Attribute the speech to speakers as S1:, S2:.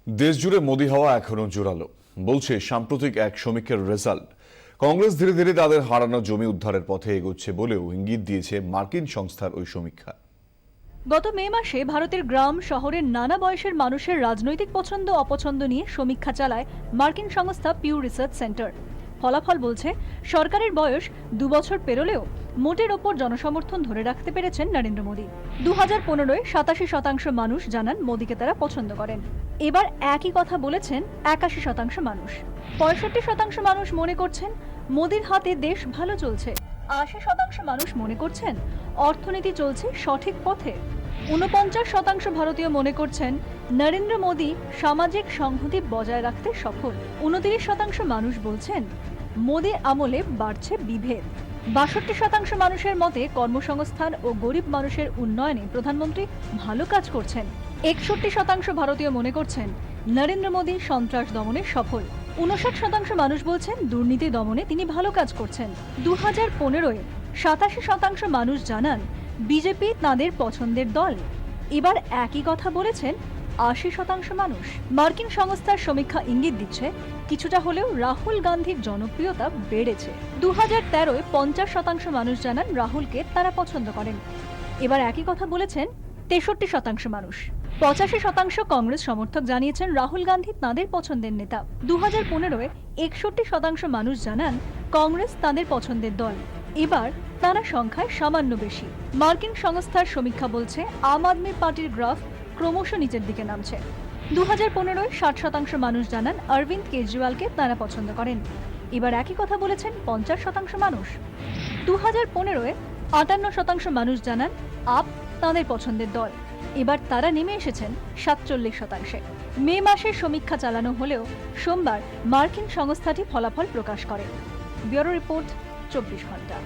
S1: দেশজুড়ে মোদি হাওয়া এখনো জোরালো, বলছে সাম্প্রতিক এক সমীক্ষার রেজাল্ট। কংগ্রেস ধীরে ধীরে তাদের হারানো জমি উদ্ধারের পথে এগোচ্ছে বলেও ইঙ্গিত দিয়েছে মার্কিন সংস্থার ওই সমীক্ষা।
S2: গত মে মাসে ভারতের গ্রাম শহরের নানা বয়সের মানুষের রাজনৈতিক পছন্দ অপছন্দ নিয়ে সমীক্ষা চালায় মার্কিন সংস্থা পিউ রিসার্চ সেন্টার। ফলাফল বলছে, সরকারের বয়স 2 বছর পেরোলেও মোটের ওপর জনসমর্থন ধরে রাখতে পেরেছেন নরেন্দ্র মোদী। 2015-এ 87% মানুষ জানান মোদীকে তারা পছন্দ করেন। এবার একই কথা বলেছেন 81% মানুষ। 65% মানুষ মনে করছেন মোদীর হাতে দেশ ভালো চলছে। 80% মানুষ মনে করছেন অর্থনীতি চলছে সঠিক পথে। 49% ভারতীয় মনে করছেন নরেন্দ্র মোদী সামাজিক সংহতি বজায় রাখতে সফল। 29% মানুষ বলছেন মোদীর আমলে বাড়ছে বিভেদ। 62% মানুষের মতে কর্মসংস্থান ও গরিব মানুষের উন্নয়নে প্রধানমন্ত্রী ভালো কাজ করছেন। 61% ভারতীয় মনে করছেন নরেন্দ্র মোদী সন্ত্রাস দমনে সফল। 59% মানুষ বলছেন দুর্নীতি দমনে তিনি ভালো কাজ করছেন। 2015-এ 87% মানুষ জানান বিজেপি তাঁদের পছন্দের দল। এবার একই কথা বলেছেন 80% মানুষ। মার্কিন সংস্থার সমীক্ষা ইঙ্গিত দিচ্ছে কিছুটা হলেও রাহুল গান্ধীর জনপ্রিয়তা বেড়েছে। 2013-এ 50% মানুষ জানান রাহুলকে তারা পছন্দ করেন। এবার একই কথা বলেছেন 63% মানুষ। 85% কংগ্রেস সমর্থক জানিয়েছেন রাহুল গান্ধী তাঁদের পছন্দের নেতা। 2015-এ 61% মানুষ জানান কংগ্রেস তাঁদের পছন্দের দল। এবার তারা সংখ্যায় সামান্য বেশি। মার্কিন সংস্থার সমীক্ষা বলছে আম আদমি পার্টির গ্রাফ ক্রমশ নিচের দিকে নামছে। 2015-এ 60% মানুষ জানান অরবিন্দ কেজরিওয়ালকে তারা পছন্দ করেন। এবার একই কথা বলেছেন 50% মানুষ। 2015-এ 58% মানুষ জানান আপ তাঁদের পছন্দের দল। এবার তারা নেমে এসেছেন 47%। মে মাসে সমীক্ষা চালানো হলেও সোমবার মার্কিন সংস্থাটি ফলাফল প্রকাশ করে। ব্যুরো রিপোর্ট, 24 ঘন্টা।